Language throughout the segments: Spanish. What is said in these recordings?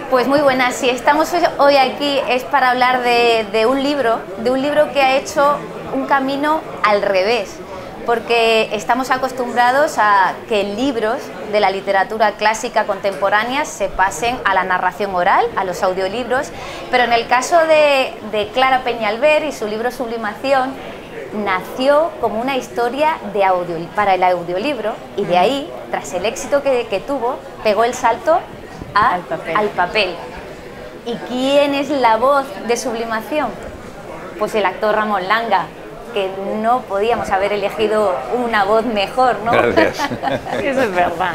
Pues muy buenas, si estamos hoy aquí es para hablar de un libro que ha hecho un camino al revés, porque estamos acostumbrados a que libros de la literatura clásica contemporánea se pasen a la narración oral, a los audiolibros, pero en el caso de Clara Peñalver y su libro Sublimación, nació como una historia para el audiolibro y de ahí, tras el éxito que tuvo, pegó el salto al papel. ¿Y quién es la voz de Sublimación? Pues el actor Ramón Langa, que no podíamos haber elegido una voz mejor, ¿no? Gracias. Eso es verdad.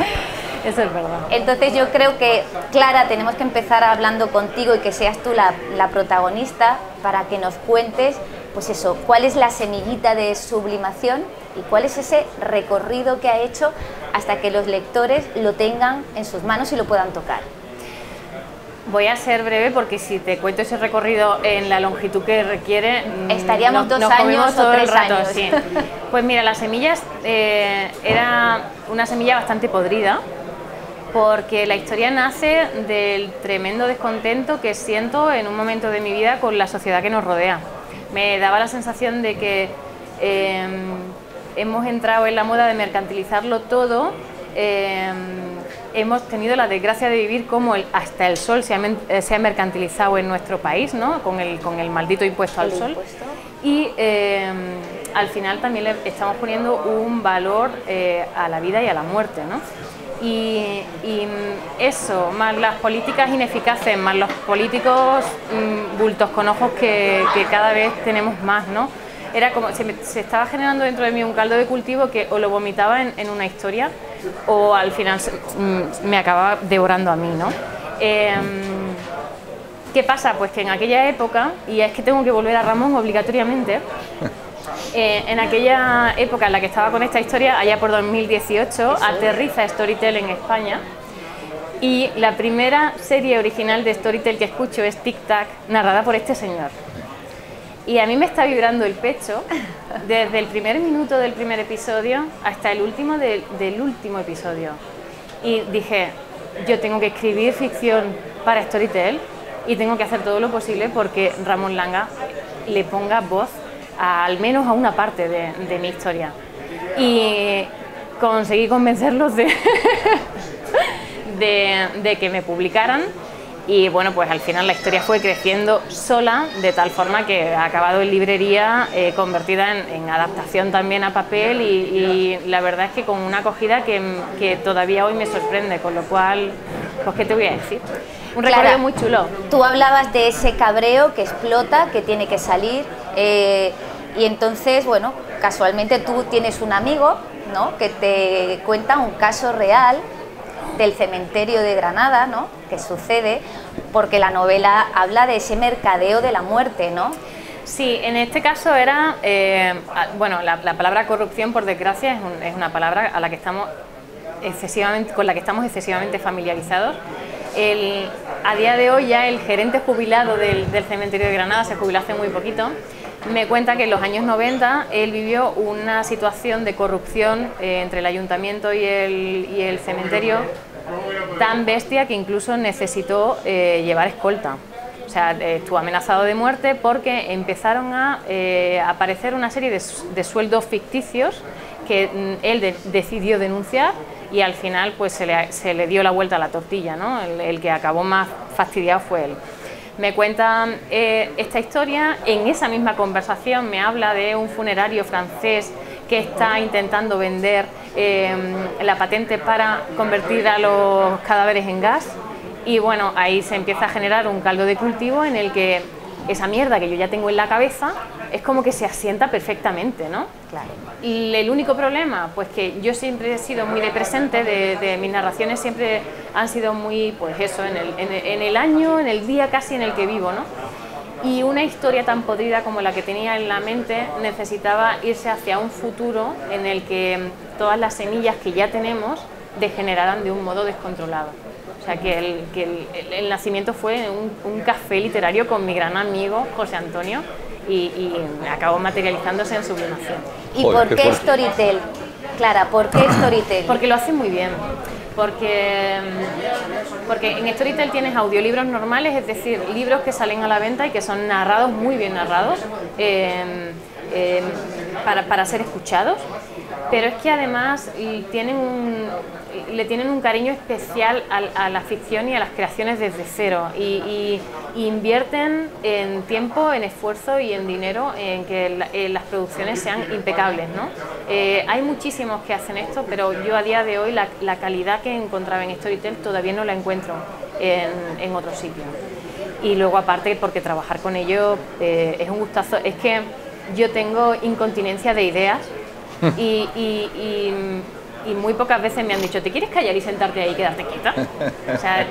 Eso es verdad. Entonces yo creo que, Clara, tenemos que empezar hablando contigo y que seas tú la protagonista para que nos cuentes, pues eso, cuál es la semillita de Sublimación y cuál es ese recorrido que ha hecho hasta que los lectores lo tengan en sus manos y lo puedan tocar. Voy a ser breve porque si te cuento ese recorrido en la longitud que requiere, estaríamos nos 2 años todo o 3 el rato, años. sí. Pues mira, las semillas era una semilla bastante podrida, porque la historia nace del tremendo descontento que siento en un momento de mi vida con la sociedad que nos rodea. Me daba la sensación de que hemos entrado en la moda de mercantilizarlo todo. Hemos tenido la desgracia de vivir como hasta el sol se ha mercantilizado en nuestro país, ¿no? con el maldito impuesto al sol. Y al final también le estamos poniendo un valor a la vida y a la muerte, ¿no? Y eso, más las políticas ineficaces, más los políticos bultos con ojos que cada vez tenemos más, ¿no? Era como, se estaba generando dentro de mí un caldo de cultivo que o lo vomitaba en una historia o al final me acababa devorando a mí, ¿no? ¿Qué pasa? Pues que en aquella época, y es que tengo que volver a Ramón obligatoriamente, en aquella época en la que estaba con esta historia, allá por 2018, aterriza Storytel en España y la primera serie original de Storytel que escucho es Tic Tac, narrada por este señor. Y a mí me está vibrando el pecho desde el primer minuto del primer episodio hasta el último del último episodio. Y dije, yo tengo que escribir ficción para Storytel y tengo que hacer todo lo posible porque Ramón Langa le ponga voz al menos a una parte de mi historia. Y conseguí convencerlos de que me publicaran. Y bueno, pues al final la historia fue creciendo sola, de tal forma que ha acabado en librería, convertida en adaptación también a papel y la verdad es que con una acogida que todavía hoy me sorprende, con lo cual, pues ¿qué te voy a decir? Un recorrido muy chulo. Tú hablabas de ese cabreo que explota, que tiene que salir, y entonces, bueno, casualmente tú tienes un amigo, ¿no?, que te cuenta un caso real del cementerio de Granada, ¿no?, que sucede, porque la novela habla de ese mercadeo de la muerte, ¿no? Sí, en este caso era, bueno, la palabra corrupción, por desgracia, es una palabra a la que estamos con la que estamos excesivamente familiarizados. A día de hoy ya el gerente jubilado del cementerio de Granada, se jubiló hace muy poquito, me cuenta que en los años 90 él vivió una situación de corrupción entre el ayuntamiento y el cementerio tan bestia que incluso necesitó llevar escolta. O sea, estuvo amenazado de muerte porque empezaron a aparecer una serie de sueldos ficticios que él decidió denunciar y al final pues se le dio la vuelta a la tortilla, ¿no? El que acabó más fastidiado fue él. Me cuenta esta historia, en esa misma conversación me habla de un funerario francés que está intentando vender la patente para convertir a los cadáveres en gas y bueno, ahí se empieza a generar un caldo de cultivo en el que esa mierda que yo ya tengo en la cabeza es como que se asienta perfectamente, ¿no? Claro. Y el único problema, pues que yo siempre he sido muy de presente, de mis narraciones siempre han sido muy, pues eso, en el año, en el día casi en el que vivo, ¿no? Y una historia tan podrida como la que tenía en la mente necesitaba irse hacia un futuro en el que todas las semillas que ya tenemos degeneraran de un modo descontrolado. O sea, que el nacimiento fue un café literario con mi gran amigo José Antonio y acabó materializándose en sublimación. ¿Y por qué Storytel? Clara, ¿por qué Storytel? Porque lo hacen muy bien. Porque en Storytel tienes audiolibros normales, es decir, libros que salen a la venta y que son narrados, muy bien narrados, para ser escuchados, pero es que además le tienen un cariño especial a la ficción y a las creaciones desde cero, y invierten en tiempo, en esfuerzo y en dinero en que las producciones sean impecables, ¿no? Hay muchísimos que hacen esto, pero yo a día de hoy la calidad que encontraba en Storytel todavía no la encuentro en otros sitios. Y luego aparte porque trabajar con ellos es un gustazo. Es que yo tengo incontinencia de ideas y muy pocas veces me han dicho, ¿te quieres callar y sentarte ahí y quedarte quieta? O sea,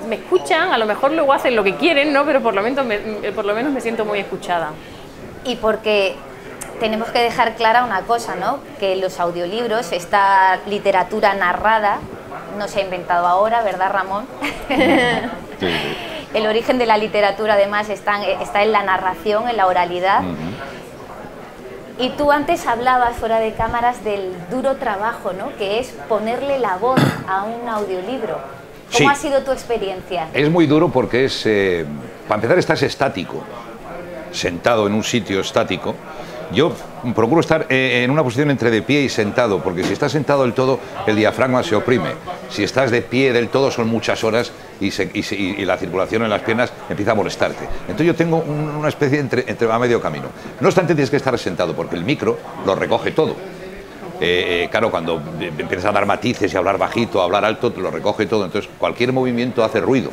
me escuchan, a lo mejor luego hacen lo que quieren, ¿no? Pero por lo menos me siento muy escuchada. Y porque tenemos que dejar clara una cosa, ¿no? Que los audiolibros, esta literatura narrada, no se ha inventado ahora, ¿verdad, Ramón? Sí. El origen de la literatura, además, está en la narración, en la oralidad. Y tú antes hablabas, fuera de cámaras, del duro trabajo, ¿no? Que es ponerle la voz a un audiolibro. ¿Cómo ha sido tu experiencia? Es muy duro porque para empezar, estás estático, sentado en un sitio estático. Yo procuro estar en una posición entre de pie y sentado, porque si estás sentado del todo, el diafragma se oprime. Si estás de pie del todo, son muchas horas y la circulación en las piernas empieza a molestarte. Entonces yo tengo una especie a medio camino. No obstante, tienes que estar sentado, porque el micro lo recoge todo. Claro, cuando empiezas a dar matices y a hablar bajito, a hablar alto, te lo recoge todo. Entonces cualquier movimiento hace ruido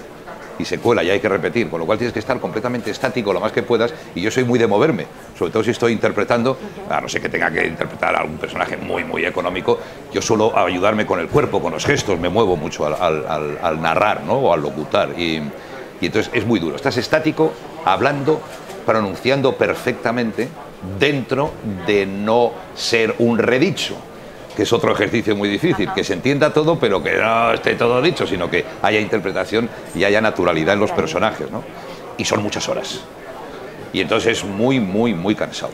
y se cuela y hay que repetir, con lo cual tienes que estar completamente estático lo más que puedas, y yo soy muy de moverme, sobre todo si estoy interpretando, a no ser que tenga que interpretar a algún personaje muy económico, yo suelo ayudarme con el cuerpo, con los gestos, me muevo mucho al narrar, ¿no? O al locutar, y entonces es muy duro, estás estático, hablando, pronunciando perfectamente, dentro de no ser un redicho, que es otro ejercicio muy difícil, que se entienda todo, pero que no esté todo dicho, sino que haya interpretación y haya naturalidad en los personajes, ¿no? Y son muchas horas. Y entonces es muy cansado.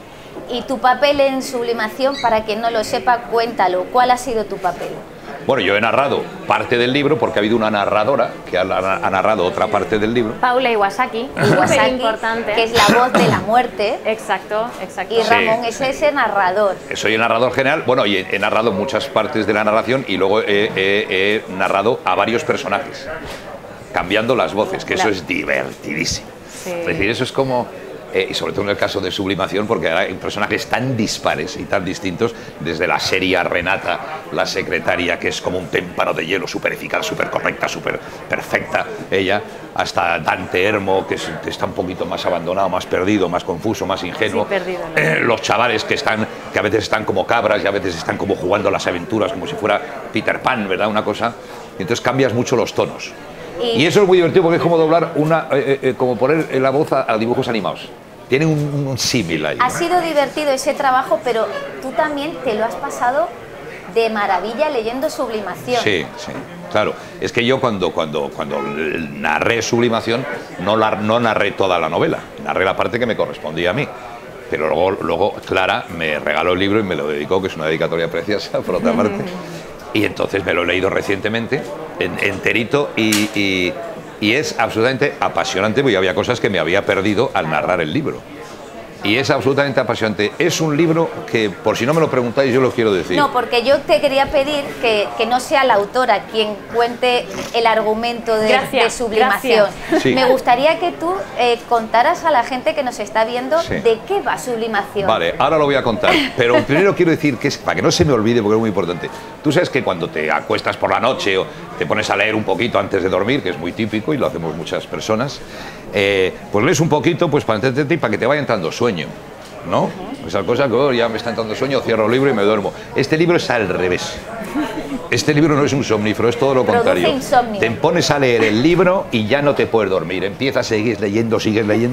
¿Y tu papel en Sublimación, para quien no lo sepa, cuéntalo? ¿Cuál ha sido tu papel? Bueno, yo he narrado parte del libro porque ha habido una narradora que ha narrado otra parte del libro. Paula Iwasaki, Iwasaki, importante, que es la voz de la muerte. Exacto. Y Ramón es ese narrador. Soy el narrador general, bueno, y he narrado muchas partes de la narración y luego he narrado a varios personajes, cambiando las voces, que eso es divertidísimo. Sí. Es decir, eso es como... y sobre todo en el caso de Sublimación, porque hay personajes tan dispares y tan distintos, desde la seria Renata, la secretaria, que es como un témpano de hielo, súper eficaz, súper correcta, súper perfecta, ella, hasta Dante Hermo, que está un poquito más abandonado, más perdido, más confuso, más ingenuo. Sí, perdido, ¿no? Los chavales que a veces están como cabras y a veces están como jugando las aventuras, como si fuera Peter Pan, ¿verdad? Una cosa. Y entonces cambias mucho los tonos. Y eso es muy divertido porque es como doblar como poner la voz a dibujos animados. Tiene un símil ahí. Ha sido divertido ese trabajo, pero tú también te lo has pasado de maravilla leyendo Sublimación. Sí, claro. Es que yo cuando narré Sublimación no narré toda la novela, narré la parte que me correspondía a mí. Pero luego Clara me regaló el libro y me lo dedicó, que es una dedicatoria preciosa, por otra parte. Y entonces me lo he leído recientemente, enterito, y es absolutamente apasionante, porque había cosas que me había perdido al narrar el libro. Y es absolutamente apasionante. Es un libro que, por si no me lo preguntáis, yo lo quiero decir. No, porque yo te quería pedir que no sea la autora quien cuente el argumento de Sublimación. Sí. Me gustaría que tú contaras a la gente que nos está viendo de qué va Sublimación. Vale, ahora lo voy a contar. Pero primero quiero decir que para que no se me olvide, porque es muy importante. Tú sabes que cuando te acuestas por la noche o te pones a leer un poquito antes de dormir, que es muy típico y lo hacemos muchas personas, pues lees un poquito pues para entenderte y para que te vaya entrando sueño, ¿no? Esa cosa que ya me está entrando sueño, cierro el libro y me duermo. Este libro es al revés. Este libro no es un somnífero, es todo lo contrario. Te pones a leer el libro y ya no te puedes dormir. Empiezas, sigues leyendo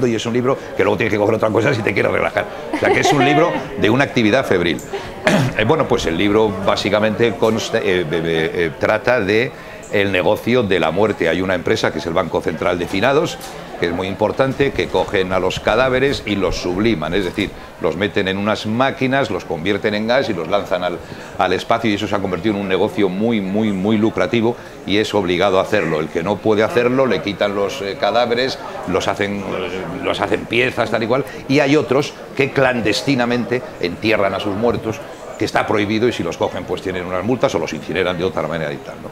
y es un libro que luego tienes que coger otra cosa si te quieres relajar. O sea que es un libro de una actividad febril. Bueno, pues el libro básicamente trata de el negocio de la muerte. Hay una empresa que es el Banco Central de Finados, que es muy importante, que cogen a los cadáveres y los subliman, es decir, los meten en unas máquinas, los convierten en gas y los lanzan al espacio, y eso se ha convertido en un negocio muy lucrativo, y es obligado a hacerlo. El que no puede hacerlo, le quitan los cadáveres, los hacen piezas, tal y cual, y hay otros que clandestinamente entierran a sus muertos, que está prohibido, y si los cogen pues tienen unas multas o los incineran de otra manera y tal, ¿no?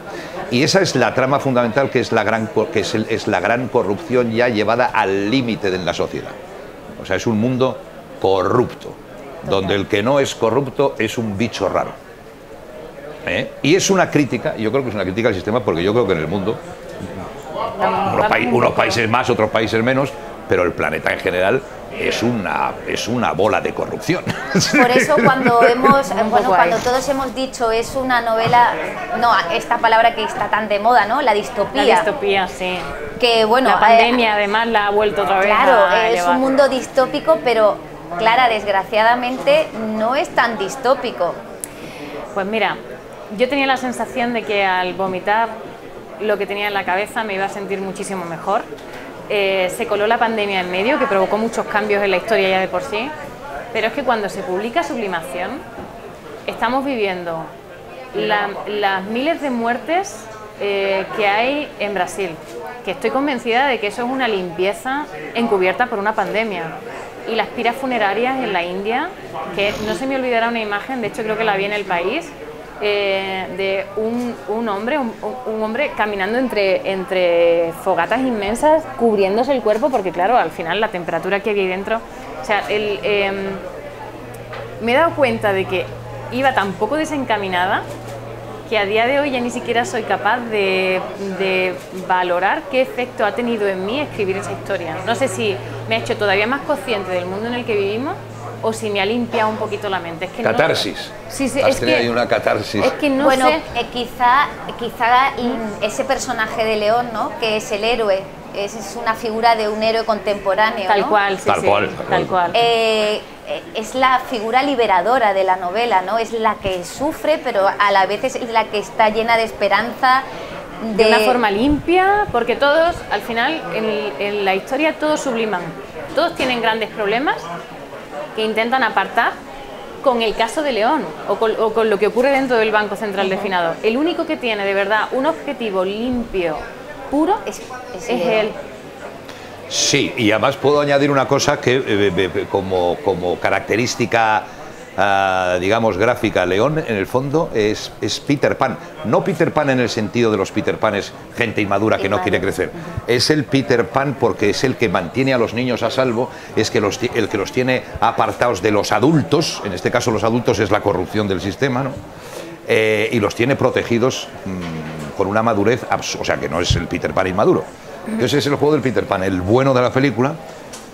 Y esa es la trama fundamental, que es la gran corrupción ya llevada al límite de la sociedad. O sea, es un mundo corrupto, donde el que no es corrupto es un bicho raro. Y es una crítica, yo creo que es una crítica al sistema, porque yo creo que en el mundo, unos países más, otros países menos, pero el planeta en general es una bola de corrupción. Por eso cuando todos hemos dicho es una novela, no, esta palabra que está tan de moda, ¿no? La distopía. La distopía, sí. Que bueno, la pandemia además la ha vuelto otra vez. Claro, es un mundo distópico, pero Clara, desgraciadamente no es tan distópico. Pues mira, yo tenía la sensación de que al vomitar lo que tenía en la cabeza me iba a sentir muchísimo mejor. Se coló la pandemia en medio, que provocó muchos cambios en la historia ya de por sí, pero es que cuando se publica Sublimación estamos viviendo las miles de muertes que hay en Brasil, que estoy convencida de que eso es una limpieza encubierta por una pandemia. Y las piras funerarias en la India, que no se me olvidará una imagen, de hecho creo que la vi en El País, de un hombre caminando entre fogatas inmensas, cubriéndose el cuerpo, porque claro, al final la temperatura que había ahí dentro, o sea, me he dado cuenta de que iba tan poco desencaminada que a día de hoy ya ni siquiera soy capaz de valorar qué efecto ha tenido en mí escribir esa historia. No sé si me ha hecho todavía más consciente del mundo en el que vivimos, o si me ha limpiado un poquito la mente. Es que catarsis. No, sí, es que hay una catarsis. Es que no bueno, sé. Quizá ese personaje de León, ¿no? Que es el héroe, es una figura de un héroe contemporáneo, tal ¿no? cual, sí, tal cual. Es la figura liberadora de la novela, ¿no? Es la que sufre, pero a la vez es la que está llena de esperanza. De una forma limpia, porque todos, al final, en la historia todos subliman. Todos tienen grandes problemas que intentan apartar, con el caso de León o con lo que ocurre dentro del Banco Central de Finados. El único que tiene de verdad un objetivo limpio, puro, es él. Sí, y además puedo añadir una cosa que como característica, digamos, gráfica, León en el fondo es Peter Pan. No Peter Pan en el sentido de los Peter Panes, gente inmadura que no quiere crecer. Es el Peter Pan porque es el que mantiene a los niños a salvo, es el que los tiene apartados de los adultos, en este caso los adultos es la corrupción del sistema, ¿no? Y los tiene protegidos con una madurez, o sea que no es el Peter Pan inmaduro. Entonces es el juego del Peter Pan, el bueno de la película,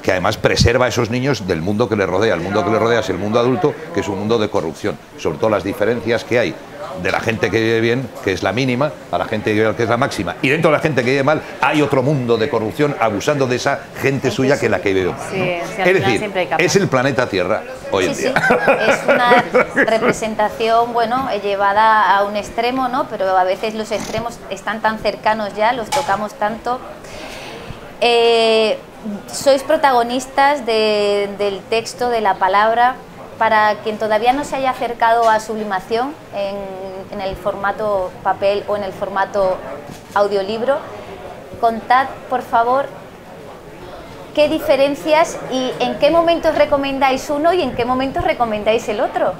que además preserva a esos niños del mundo que les rodea. El mundo que les rodea es el mundo adulto, que es un mundo de corrupción. Sobre todo las diferencias que hay de la gente que vive bien, que es la mínima, a la gente que vive mal, que es la máxima. Y dentro de la gente que vive mal hay otro mundo de corrupción abusando de esa gente suya que es la que vive mal, ¿no? Sí, es decir, es el planeta Tierra hoy en día. Es una representación, bueno, llevada a un extremo, ¿no? Pero a veces los extremos están tan cercanos ya, los tocamos tanto. Sois protagonistas del texto, de la palabra. Para quien todavía no se haya acercado a Sublimación en el formato papel o en el formato audiolibro, contad, por favor, qué diferencias y en qué momentos recomendáis uno y en qué momentos recomendáis el otro.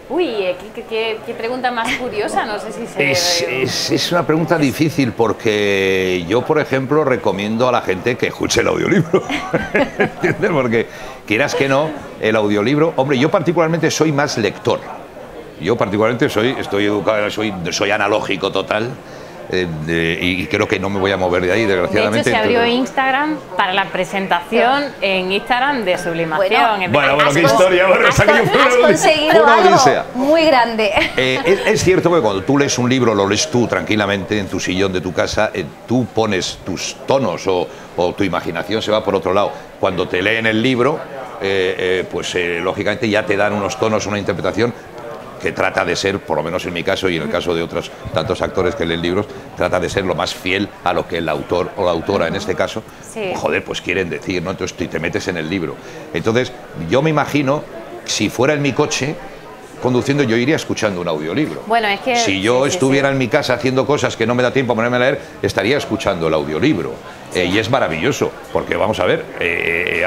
Uy, qué pregunta más curiosa, no sé si se... Es una pregunta difícil porque yo, por ejemplo, recomiendo a la gente que escuche el audiolibro. ¿Entiendes? Porque, quieras que no, el audiolibro... Hombre, yo particularmente soy más lector. Yo particularmente estoy educado, soy analógico total. Y creo que no me voy a mover de ahí, desgraciadamente. De hecho, se abrió Instagram para la presentación en Instagram de Sublimación. Bueno, qué historia. Has conseguido algo muy grande. Es cierto que cuando tú lees un libro, lo lees tú tranquilamente en tu sillón de tu casa, tú pones tus tonos o tu imaginación se va por otro lado. Cuando te leen el libro, lógicamente ya te dan unos tonos, una interpretación que trata de ser, por lo menos en mi caso y en el caso de otros tantos actores que leen libros, trata de ser lo más fiel a lo que el autor o la autora en este caso, joder, pues quieren decir, ¿no? Entonces te metes en el libro. Entonces, yo me imagino, si fuera en mi coche conduciendo, yo iría escuchando un audiolibro. Bueno, es que si yo estuviera en mi casa haciendo cosas que no me da tiempo a ponerme a leer, estaría escuchando el audiolibro. Y es maravilloso, porque vamos a ver,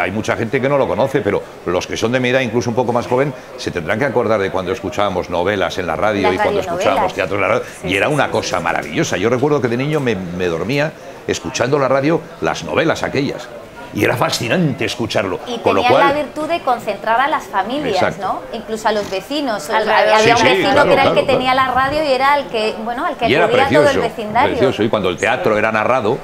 hay mucha gente que no lo conoce, pero los que son de mi edad, incluso un poco más joven, se tendrán que acordar de cuando escuchábamos novelas en la radio y cuando escuchábamos teatro en la radio, y era una cosa maravillosa. Yo recuerdo que de niño me dormía escuchando la radio, las novelas aquellas. Y era fascinante escucharlo. Y tenía la virtud de concentrar a las familias, exacto, ¿no? Incluso a los vecinos. Había un vecino que era el que tenía la radio y era el que, bueno, al que acudía todo el vecindario. Precioso. Y cuando el teatro era narrado,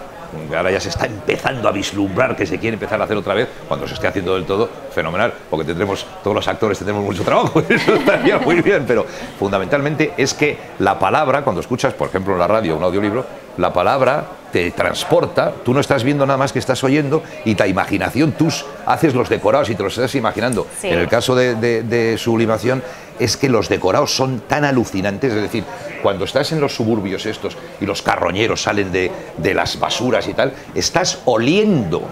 ahora ya se está empezando a vislumbrar que se quiere empezar a hacer otra vez, cuando se esté haciendo del todo, fenomenal, porque tendremos, todos los actores tendremos mucho trabajo, eso estaría muy bien, pero fundamentalmente es que la palabra, cuando escuchas, por ejemplo, en la radio un audiolibro, la palabra te transporta, tú no estás viendo nada más que estás oyendo, y la imaginación, tú haces los decorados y te los estás imaginando. Sí. En el caso de Sublimación, es que los decorados son tan alucinantes, es decir, cuando estás en los suburbios estos y los carroñeros salen de las basuras y tal, estás oliendo.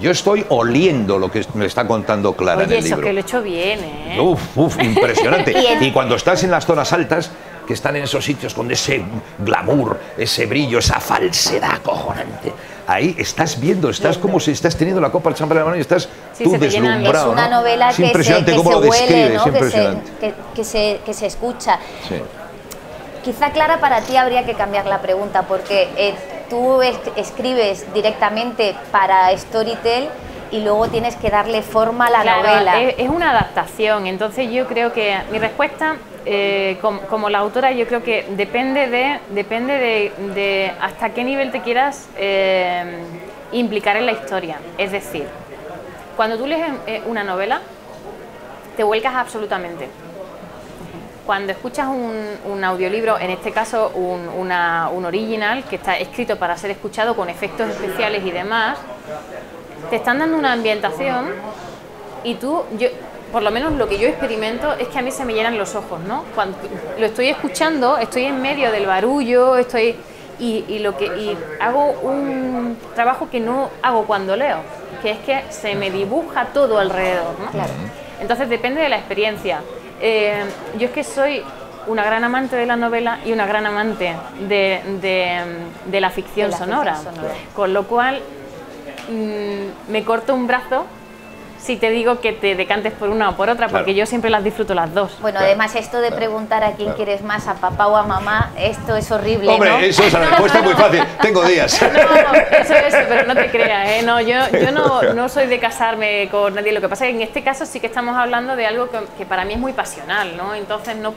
Yo estoy oliendo lo que me está contando Clara en el libro. Oye, eso que lo he hecho bien, ¿eh? Impresionante. Y cuando estás en las zonas altas, que están en esos sitios con ese glamour, ese brillo, esa falsedad acojonante, ahí estás viendo, estás como si estás teniendo la copa al champán en la mano y estás tú deslumbrado. Es una novela que impresionante se cómo lo huele, describes, ¿no? impresionante. Que se escucha. Sí. Quizá, Clara, para ti habría que cambiar la pregunta, porque tú escribes directamente para Storytel y luego tienes que darle forma a la novela. Es una adaptación, entonces yo creo que mi respuesta, como la autora, yo creo que depende de hasta qué nivel te quieras implicar en la historia. Es decir, cuando tú lees una novela, te vuelcas absolutamente. Cuando escuchas un audiolibro, en este caso un original, que está escrito para ser escuchado con efectos especiales y demás, te están dando una ambientación y por lo menos lo que yo experimento es que a mí se me llenan los ojos, ¿no? Cuando lo estoy escuchando, estoy en medio del barullo, y hago un trabajo que no hago cuando leo, que es que se me dibuja todo alrededor, ¿no? Claro. Entonces depende de la experiencia. Yo es que soy una gran amante de la novela y una gran amante de la ficción sonora, con lo cual me corto un brazo si te digo que te decantes por una o por otra, porque yo siempre las disfruto las dos. Bueno, además esto de preguntar a quién quieres más, a papá o a mamá, esto es horrible, hombre, ¿no? eso es la respuesta muy fácil, tengo días. No, eso, pero no te creas, ¿eh? No, yo no soy de casarme con nadie, lo que pasa es que en este caso sí que estamos hablando de algo que para mí es muy pasional, ¿no? Entonces no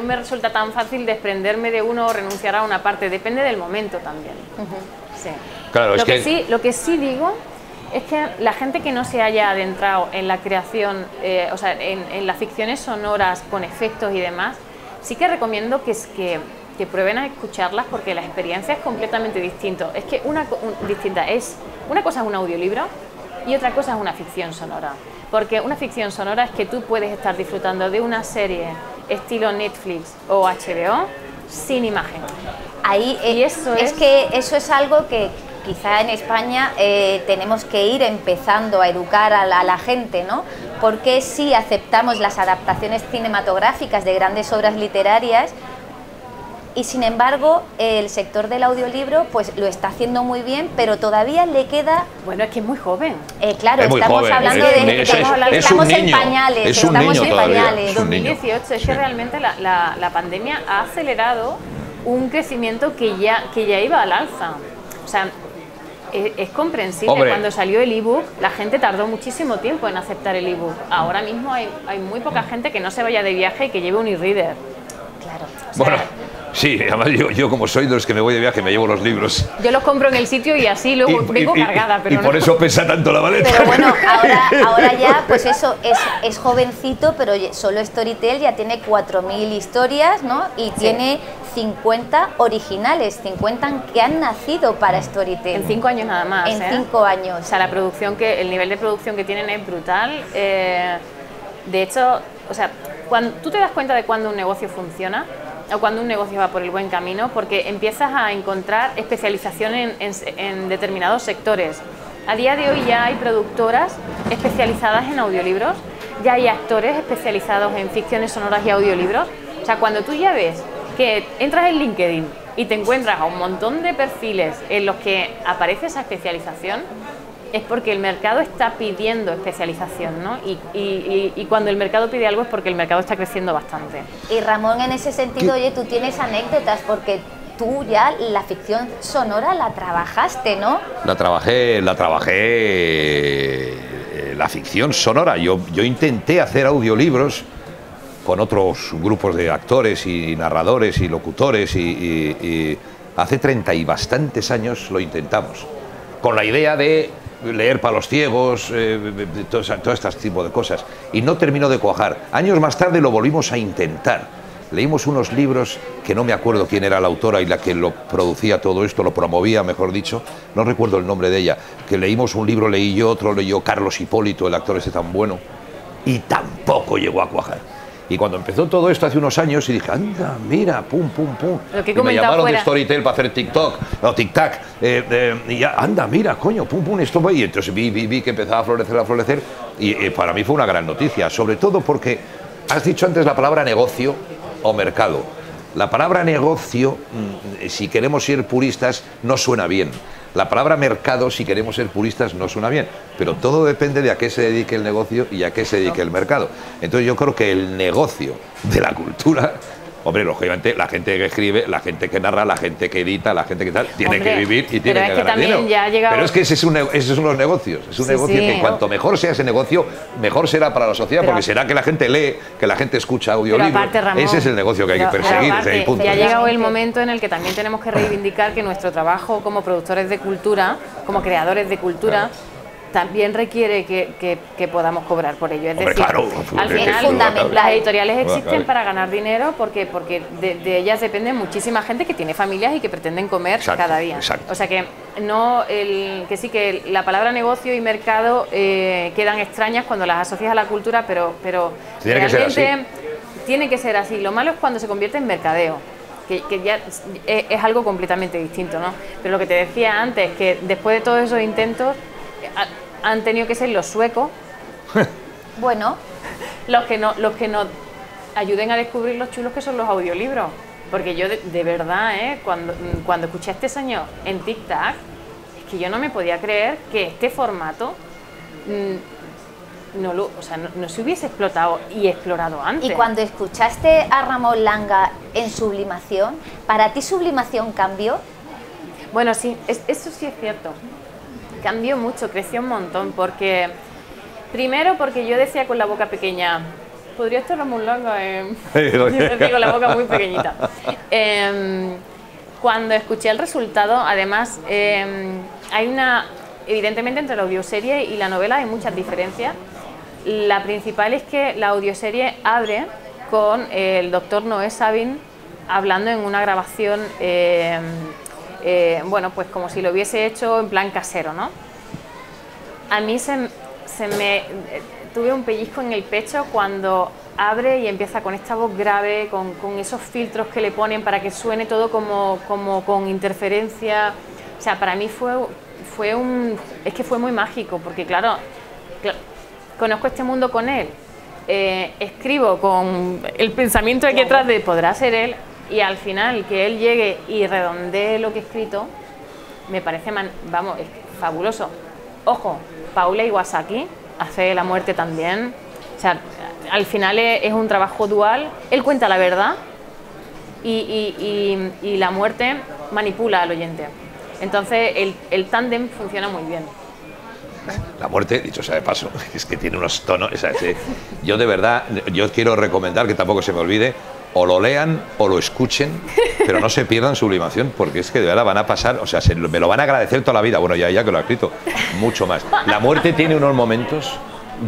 me resulta tan fácil desprenderme de uno o renunciar a una parte, depende del momento también. Sí. Claro, lo que sí digo es que la gente que no se haya adentrado en la creación, o sea, en las ficciones sonoras con efectos y demás, sí que recomiendo que prueben a escucharlas, porque la experiencia es completamente distinta. Es que una cosa es un audiolibro y otra cosa es una ficción sonora. Porque una ficción sonora es que tú puedes estar disfrutando de una serie estilo Netflix o HBO sin imagen. Ahí, y eso es algo que quizá en España tenemos que ir empezando a educar a la gente, ¿no? Porque si aceptamos las adaptaciones cinematográficas de grandes obras literarias, y sin embargo el sector del audiolibro pues lo está haciendo muy bien, pero todavía le queda... Bueno, es que es muy joven. Claro, estamos hablando de... Estamos en pañales, estamos en pañales. 2018, es que realmente la pandemia ha acelerado un crecimiento que ya iba al alza. O sea, es comprensible. Hombre, cuando salió el ebook, la gente tardó muchísimo tiempo en aceptar el ebook. Ahora mismo hay muy poca gente que no se vaya de viaje y que lleve un e-reader. Claro. O sea, bueno, sí, además yo como soy de los que me voy de viaje, me llevo los libros. Yo los compro en el sitio y así luego vengo cargada. Pero por eso pesa tanto la maleta. Pero bueno, ahora ya, pues eso, es jovencito, pero solo Storytel ya tiene 4.000 historias, ¿no? Y tiene 50 originales, 50 que han nacido para Storytel. En 5 años nada más. En 5 años. O sea, el nivel de producción que tienen es brutal. De hecho, o sea, cuando tú te das cuenta de cuando un negocio funciona o cuando un negocio va por el buen camino, porque empiezas a encontrar especialización en determinados sectores. A día de hoy ya hay productoras especializadas en audiolibros, ya hay actores especializados en ficciones sonoras y audiolibros. O sea, cuando tú ya ves que entras en LinkedIn y te encuentras a un montón de perfiles en los que aparece esa especialización, es porque el mercado está pidiendo especialización, ¿no? Y cuando el mercado pide algo es porque el mercado está creciendo bastante. Y Ramón, en ese sentido, oye, tú tienes anécdotas porque tú ya la ficción sonora la trabajaste, ¿no? La trabajé, la ficción sonora. Yo intenté hacer audiolibros con otros grupos de actores y narradores y locutores y hace 30 y bastantes años lo intentamos, con la idea de leer para los ciegos, todo este tipo de cosas, y no terminó de cuajar. Años más tarde lo volvimos a intentar. Leímos unos libros que no me acuerdo quién era la autora y la que lo producía todo esto, lo promovía, mejor dicho, no recuerdo el nombre de ella, que leímos un libro, leí yo otro, leyó Carlos Hipólito, el actor ese tan bueno, y tampoco llegó a cuajar. Y cuando empezó todo esto hace unos años y dije, anda, mira, pum, pum, pum. Y me llamaron de Storytel para hacer TikTok, o tic-tac, y ya, anda, mira, coño, pum, pum, esto va. Y entonces vi que empezaba a florecer, y para mí fue una gran noticia, sobre todo porque has dicho antes la palabra negocio o mercado. La palabra negocio, si queremos ser puristas, no suena bien. La palabra mercado, si queremos ser puristas, no suena bien, pero todo depende de a qué se dedique el negocio y a qué se dedique el mercado. Entonces yo creo que el negocio de la cultura, hombre, lógicamente la gente que escribe, la gente que narra, la gente que edita, la gente que tal, tiene que vivir y tiene que ganar dinero. Pero es que ese son los negocios, es un negocio que cuanto mejor sea ese negocio, mejor será para la sociedad, porque será que la gente lee, que la gente escucha audiolibros. Aparte, Ramón, ese es el negocio que hay que perseguir. Aparte, punto. Ya ha llegado el momento en el que también tenemos que reivindicar que nuestro trabajo como productores de cultura, como creadores de cultura, también requiere que podamos cobrar por ello. Es decir, claro, al final las editoriales existen para ganar dinero porque de ellas depende muchísima gente que tiene familias y que pretenden comer cada día. Exacto. O sea que que sí que la palabra negocio y mercado quedan extrañas cuando las asocias a la cultura, pero realmente tiene que ser así. Lo malo es cuando se convierte en mercadeo. Que ya es algo completamente distinto, ¿no? Pero lo que te decía antes, que después de todos esos intentos han tenido que ser los suecos bueno, los que nos ayuden a descubrir los chulos que son los audiolibros, porque yo de verdad, cuando escuché a este señor en TikTok, es que yo no me podía creer que este formato no se hubiese explotado y explorado antes. y cuando escuchaste a Ramón Langa en Sublimación, ¿para ti Sublimación cambió? Bueno, sí, eso sí es cierto. Cambió mucho, creció un montón, primero porque yo decía con la boca pequeña, podría estar Ramón Langa, yo decía con la boca muy pequeñita. Cuando escuché el resultado, además, evidentemente entre la audioserie y la novela hay muchas diferencias. La principal es que la audioserie abre con el doctor Noé Sabin hablando en una grabación bueno, pues como si lo hubiese hecho en plan casero, ¿no? A mí tuve un pellizco en el pecho cuando abre y empieza con esta voz grave, con esos filtros que le ponen para que suene todo como con interferencia. O sea, para mí fue muy mágico, porque claro, conozco este mundo con él, escribo con el pensamiento aquí atrás de podrá ser él, y al final que él llegue y redondee lo que he escrito, me parece, vamos, es fabuloso. Ojo, Paula Iwasaki hace La muerte también. O sea, al final es un trabajo dual. Él cuenta la verdad y La muerte manipula al oyente. Entonces el tándem funciona muy bien. La muerte, dicho sea de paso, es que tiene unos tonos. Yo de verdad, yo quiero recomendar, que tampoco se me olvide, o lo lean o lo escuchen, pero no se pierdan Sublimación, porque es que de verdad van a pasar, o sea, me lo van a agradecer toda la vida. Bueno, ya que lo ha escrito, mucho más. La muerte tiene unos momentos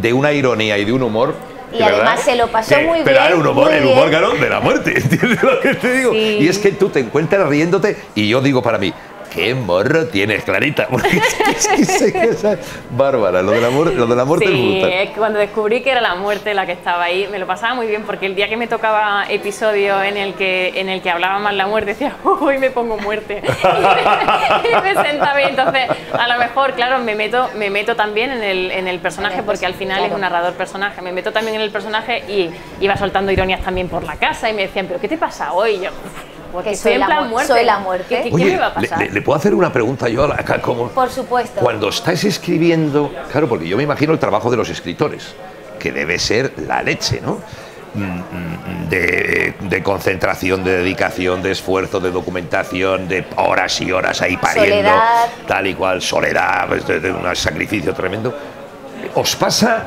de una ironía y de un humor. Y además se lo pasó muy bien. Pero el humor, claro, de la muerte, ¿entiendes lo que te digo? Sí. Y es que tú te encuentras riéndote, y yo digo para mí, qué morro tienes, Clarita. Porque es bárbara, lo de la muerte sí, es brutal. Es que cuando descubrí que era la muerte la que estaba ahí, me lo pasaba muy bien, porque el día que me tocaba episodio en el que hablaba más la muerte, decía, hoy me pongo muerte. Y me sentaba, y entonces a lo mejor, claro, me meto también en el personaje, porque al final es un narrador personaje, me meto también en el personaje y iba soltando ironías también por la casa y me decían, ¿pero qué te pasa hoy? Y yo, porque soy en plan muerte. Soy la muerte. ¿Qué me va a pasar? ¿Le puedo hacer una pregunta yo acá? Como, por supuesto. Cuando estáis escribiendo, claro, porque yo me imagino el trabajo de los escritores, que debe ser la leche, ¿no? De concentración, de dedicación, de esfuerzo, de documentación, de horas y horas ahí pariendo, soledad, tal y cual, soledad, de un sacrificio tremendo. ¿Os pasa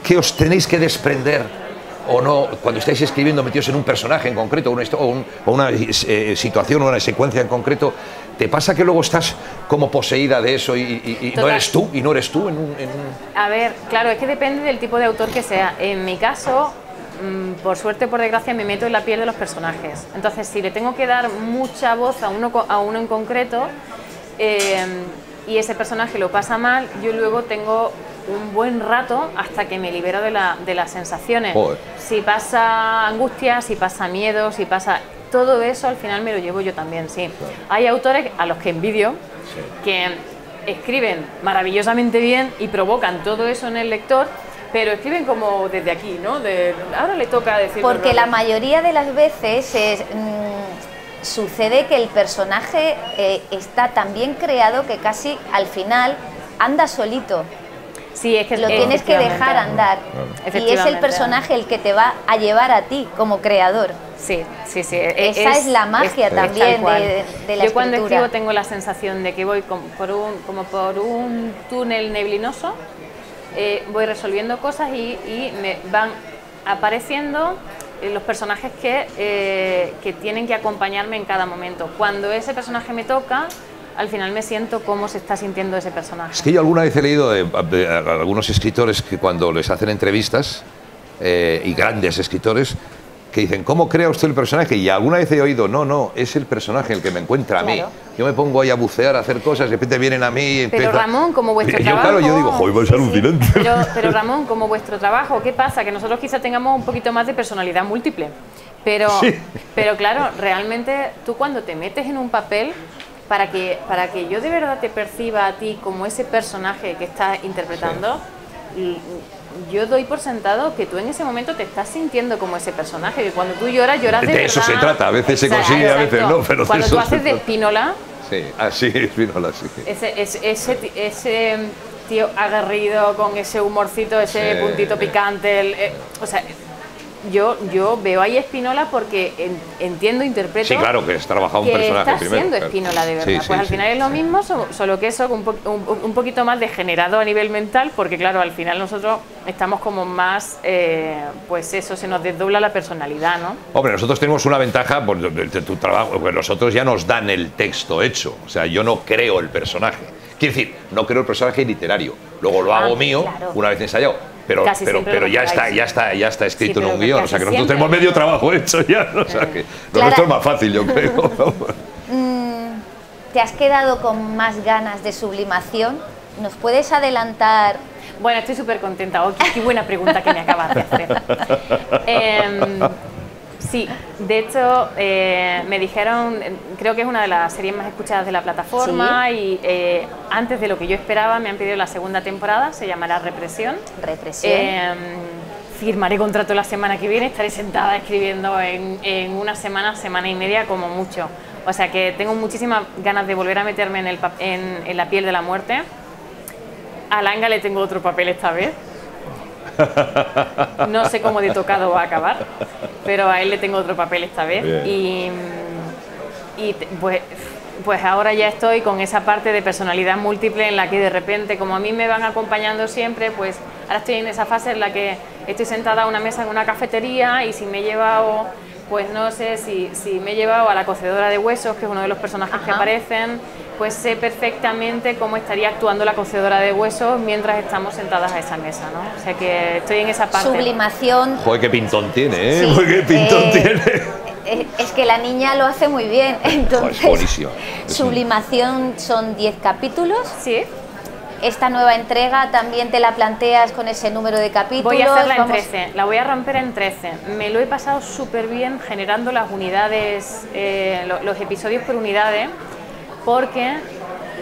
que os tenéis que desprender o no, cuando estáis escribiendo metidos en un personaje en concreto, o una situación o una secuencia en concreto, te pasa que luego estás como poseída de eso y no eres tú, A ver, claro, es que depende del tipo de autor que sea. En mi caso, por suerte o por desgracia, me meto en la piel de los personajes. Entonces, si le tengo que dar mucha voz a uno en concreto, y ese personaje lo pasa mal, yo luego tengo un buen rato hasta que me libero de las sensaciones. Joder. Si pasa angustia, si pasa miedo, si pasa... Todo eso al final me lo llevo yo también, sí. Hay autores a los que envidio, que escriben maravillosamente bien y provocan todo eso en el lector, pero escriben como desde aquí, ¿no? Ahora le toca decir... Porque la mayoría de las veces sucede que el personaje está tan bien creado que casi al final anda solito. Sí, es que lo tienes que dejar andar. Y es el personaje el que te va a llevar a ti como creador. Sí. Esa es la magia también de la escritura. Yo cuando escribo tengo la sensación de que voy como por un túnel neblinoso, voy resolviendo cosas y me van apareciendo los personajes que tienen que acompañarme en cada momento. Cuando ese personaje me toca, al final me siento cómo se está sintiendo ese personaje. Es que yo alguna vez he leído de algunos escritores que cuando les hacen entrevistas, y grandes escritores, que dicen, ¿cómo crea usted el personaje? Y alguna vez he oído, no, es el personaje el que me encuentra a mí. Yo me pongo ahí a bucear, a hacer cosas, de repente vienen a mí y Pero Ramón, como vuestro trabajo... Claro, yo digo, joder, es alucinante. Pero Ramón, como vuestro trabajo, ¿qué pasa? Que nosotros quizá tengamos un poquito más de personalidad múltiple. Pero claro, realmente tú cuando te metes en un papel... Para que yo de verdad te perciba a ti como ese personaje que estás interpretando, yo doy por sentado que tú en ese momento te estás sintiendo como ese personaje, que cuando tú lloras de verdad. De eso se trata, a veces se consigue, a veces no, pero cuando tú haces de Spínola, sí, así Spínola, sí. Ese tío aguerrido con ese humorcito, ese puntito picante, o sea... Yo veo ahí Spínola porque entiendo, interpreto. Sí, claro, que has trabajado un personaje está primero. Siendo Spínola de verdad. Pues al final es lo mismo, solo que eso un poquito más degenerado a nivel mental, porque claro, al final nosotros estamos como más, pues eso, se nos desdobla la personalidad, ¿no? Hombre, nosotros tenemos una ventaja por tu trabajo, porque nosotros ya nos dan el texto hecho, o sea, yo no creo el personaje. Quiero decir, no creo el personaje literario, luego lo hago mío, claro, una vez ensayado. Pero ya está escrito en un guión, o sea que nosotros tenemos medio trabajo hecho ya, o sea que lo nuestro es más fácil, yo creo. ¿Te has quedado con más ganas de sublimación? ¿Nos puedes adelantar? Bueno, estoy súper contenta. Oh, qué buena pregunta que me acabas de hacer. Sí, de hecho me dijeron, creo que es una de las series más escuchadas de la plataforma, y antes de lo que yo esperaba me han pedido la segunda temporada, se llamará Represión. Firmaré contrato la semana que viene, estaré sentada escribiendo en una semana y media como mucho. O sea que tengo muchísimas ganas de volver a meterme en la piel de la muerte. A Langa le tengo otro papel esta vez. No sé cómo de tocado va a acabar, pero a él le tengo otro papel esta vez. Pues ahora ya estoy con esa parte de personalidad múltiple en la que de repente, como a mí me van acompañando siempre, pues ahora estoy en esa fase en la que estoy sentada a una mesa en una cafetería y si me he llevado, pues no sé, si me he llevado a la cocedora de huesos, que es uno de los personajes que aparecen, pues sé perfectamente cómo estaría actuando la cocedora de huesos mientras estamos sentadas a esa mesa, ¿no? O sea que estoy en esa parte. Sublimación. Joder, qué pintón tiene, ¿eh? Sí, Joder, qué pintón tiene. Es que la niña lo hace muy bien, entonces... Es buenísimo. Sublimación son 10 capítulos. Sí. Esta nueva entrega también te la planteas con ese número de capítulos. Voy a hacerla en 13, la voy a romper en 13. Me lo he pasado súper bien generando las unidades, los episodios por unidades, porque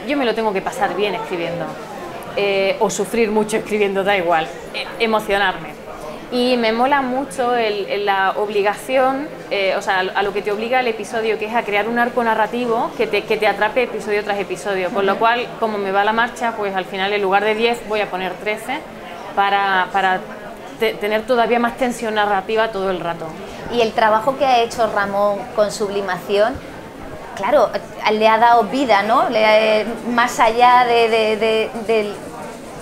yo me lo tengo que pasar bien escribiendo, o sufrir mucho escribiendo, da igual, emocionarme. Y me mola mucho la obligación, o sea, a lo que te obliga el episodio, que es a crear un arco narrativo que te atrape episodio tras episodio. Con lo cual, como me va la marcha, pues al final en lugar de 10 voy a poner 13 para tener todavía más tensión narrativa todo el rato. Y el trabajo que ha hecho Ramón con Sublimación, claro, le ha dado vida, ¿no? Más allá de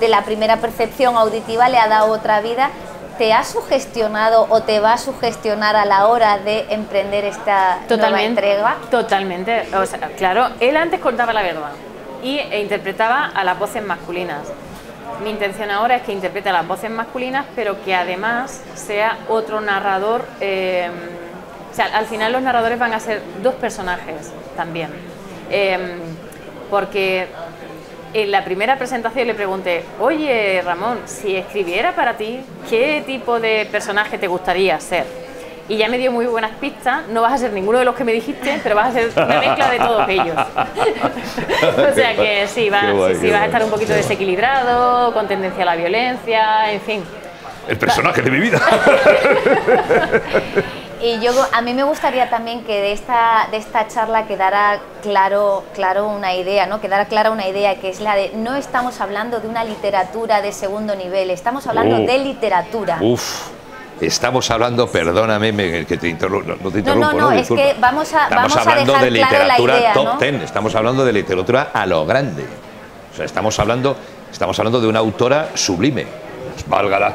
la primera percepción auditiva, le ha dado otra vida. ¿Te ha sugestionado o te va a sugestionar a la hora de emprender esta nueva entrega? Totalmente. O sea, claro, él antes contaba la verdad e interpretaba a las voces masculinas. Mi intención ahora es que interprete a las voces masculinas, pero que además sea otro narrador. O sea, al final los narradores van a ser dos personajes también. Porque en la primera presentación le pregunté, oye Ramón, si escribiera para ti, ¿qué tipo de personaje te gustaría ser? Y ya me dio muy buenas pistas, no vas a ser ninguno de los que me dijiste, pero vas a ser una mezcla de todos ellos. O sea que sí, vas a estar un poquito desequilibrado, con tendencia a la violencia, en fin. El personaje de mi vida. Y a mí me gustaría también que de esta charla quedara claro una idea, ¿no? Quedara clara una idea, que es la de no estamos hablando de una literatura de segundo nivel, estamos hablando de literatura. Estamos hablando, perdóname que te interrumpo, no te interrumpo. No, es que vamos a dejar de literatura claro la idea, top ¿no? 10, estamos hablando de literatura a lo grande. O sea, estamos hablando de una autora sublime, valga la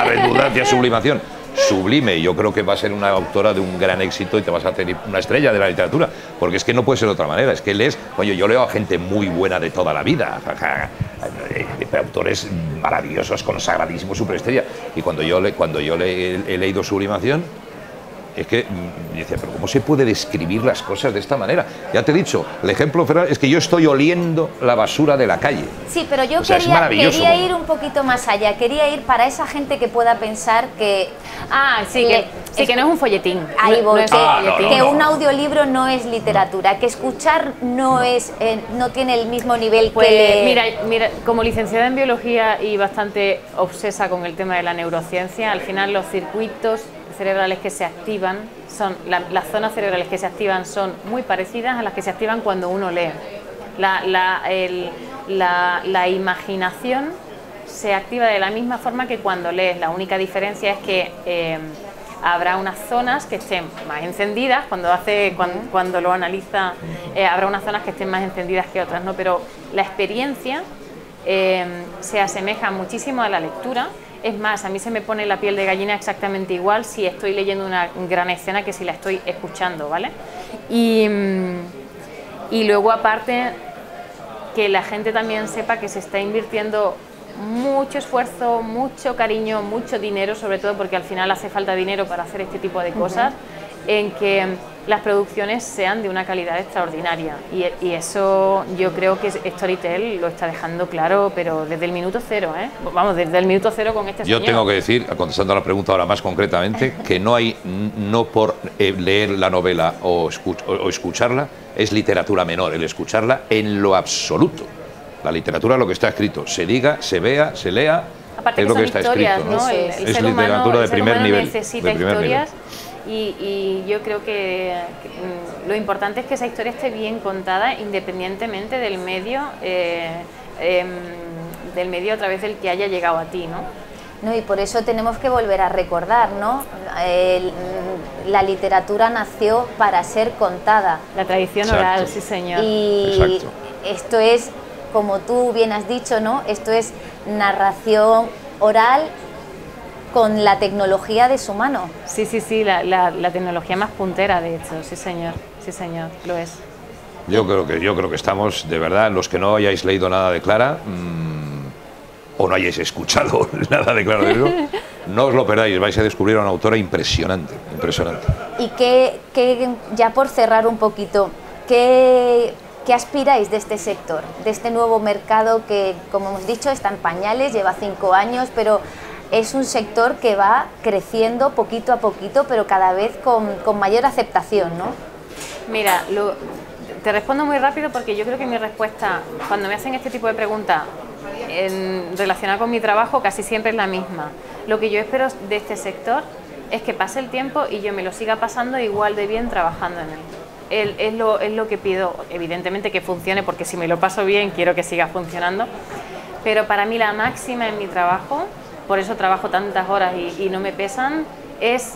redundancia, sublimación. Sublime, yo creo que va a ser una autora de un gran éxito y te vas a hacer una estrella de la literatura, porque es que no puede ser de otra manera, es que lees, oye, yo leo a gente muy buena de toda la vida, autores maravillosos, consagradísimos, superestrella, y cuando yo he leído Sublimación, es que dice, pero ¿cómo se puede describir las cosas de esta manera? Ya te he dicho, el ejemplo es que yo estoy oliendo la basura de la calle. Sí, pero yo quería ir un poquito más allá, quería ir para esa gente que pueda pensar que... que no es un folletín. Ahí voy, que un no. audiolibro no es literatura, que escuchar no tiene el mismo nivel pues, que leer. Mira, como licenciada en biología y bastante obsesa con el tema de la neurociencia, al final los circuitos cerebrales que se activan las zonas cerebrales que se activan son muy parecidas a las que se activan cuando uno lee. La imaginación se activa de la misma forma que cuando lees. La única diferencia es que habrá unas zonas que estén más encendidas cuando lo analiza, habrá unas zonas que estén más encendidas que otras, ¿no? Pero la experiencia se asemeja muchísimo a la lectura. Es más, a mí se me pone la piel de gallina exactamente igual si estoy leyendo una gran escena que si la estoy escuchando, ¿vale? Y luego, aparte, que la gente también sepa que se está invirtiendo mucho esfuerzo, mucho cariño, mucho dinero, sobre todo porque al final hace falta dinero para hacer este tipo de cosas, en que las producciones sean de una calidad extraordinaria, y eso yo creo que Storytel lo está dejando claro, pero desde el minuto cero, vamos, desde el minuto cero con este señor. Yo tengo que decir, contestando a la pregunta ahora más concretamente, que no por leer la novela o escucharla es literatura menor, el escucharla en lo absoluto. La literatura es lo que está escrito, se diga, se vea, se lea, aparte es lo que está escrito, ¿no? Es literatura de primer nivel. Necesita historias. Y yo creo que lo importante es que esa historia esté bien contada independientemente del medio a través del que haya llegado a ti, ¿no? No, y por eso tenemos que volver a recordar, ¿no? La literatura nació para ser contada. La tradición oral, sí señor. Y esto es, como tú bien has dicho, ¿no? Esto es narración oral con la tecnología de su mano. Sí, la tecnología más puntera, de hecho, sí señor, lo es. Yo creo que estamos, de verdad, los que no hayáis leído nada de Clara, o no hayáis escuchado nada de Clara, no os lo perdáis, vais a descubrir a una autora impresionante, impresionante. Y ya por cerrar un poquito, ¿qué aspiráis de este sector, de este nuevo mercado que, como hemos dicho, está en pañales, lleva 5 años, pero es un sector que va creciendo poquito a poquito, pero cada vez con mayor aceptación, ¿no? Mira, te respondo muy rápido porque yo creo que mi respuesta, cuando me hacen este tipo de preguntas relacionadas con mi trabajo, casi siempre es la misma. Lo que yo espero de este sector es que pase el tiempo y yo me lo siga pasando igual de bien trabajando en él. Es lo que pido, evidentemente que funcione, porque si me lo paso bien quiero que siga funcionando, pero para mí la máxima en mi trabajo, por eso trabajo tantas horas y no me pesan, es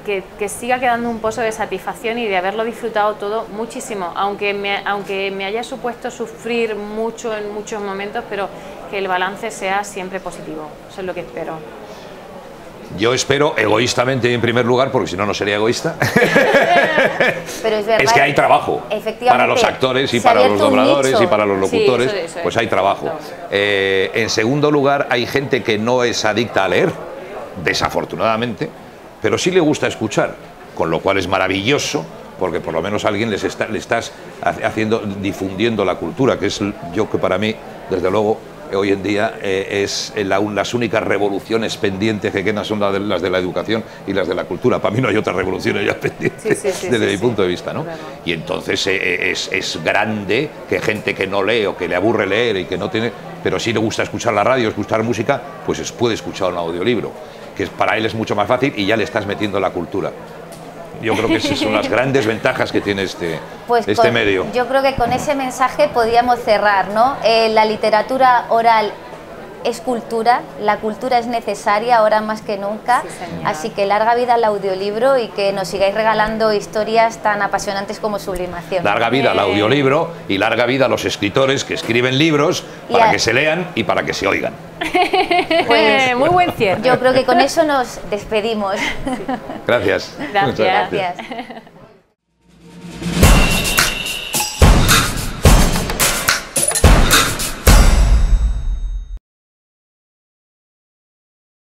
que siga quedando un pozo de satisfacción y de haberlo disfrutado todo muchísimo, aunque me haya supuesto sufrir mucho en muchos momentos, pero que el balance sea siempre positivo. Eso es lo que espero. Yo espero, egoístamente en primer lugar, porque si no, no sería egoísta, pero es verdad, es que hay trabajo para los actores y para los dobladores y para los locutores, sí, eso pues hay trabajo. En segundo lugar, hay gente que no es adicta a leer, desafortunadamente, pero sí le gusta escuchar, con lo cual es maravilloso, porque por lo menos a alguien le estás difundiendo la cultura, que es yo que para mí, desde luego, hoy en día es las únicas revoluciones pendientes que quedan son las de la educación y las de la cultura. Para mí no hay otras revoluciones ya pendientes desde mi punto de vista, ¿no? Claro. Y entonces es grande que gente que no lee o que le aburre leer y que no tiene, pero sí le gusta escuchar la radio, escuchar música, pues puede escuchar un audiolibro, que para él es mucho más fácil y ya le estás metiendo la cultura. Yo creo que esas son las grandes ventajas que tiene este medio. Yo creo que con ese mensaje podríamos cerrar, ¿no? La literatura oral es cultura, la cultura es necesaria ahora más que nunca, sí, así que larga vida al audiolibro y que nos sigáis regalando historias tan apasionantes como Sublimación. Larga vida al audiolibro y larga vida a los escritores que escriben libros para que se lean y para que se oigan. Pues, muy buen cierre. Yo creo que con eso nos despedimos. Gracias. Gracias.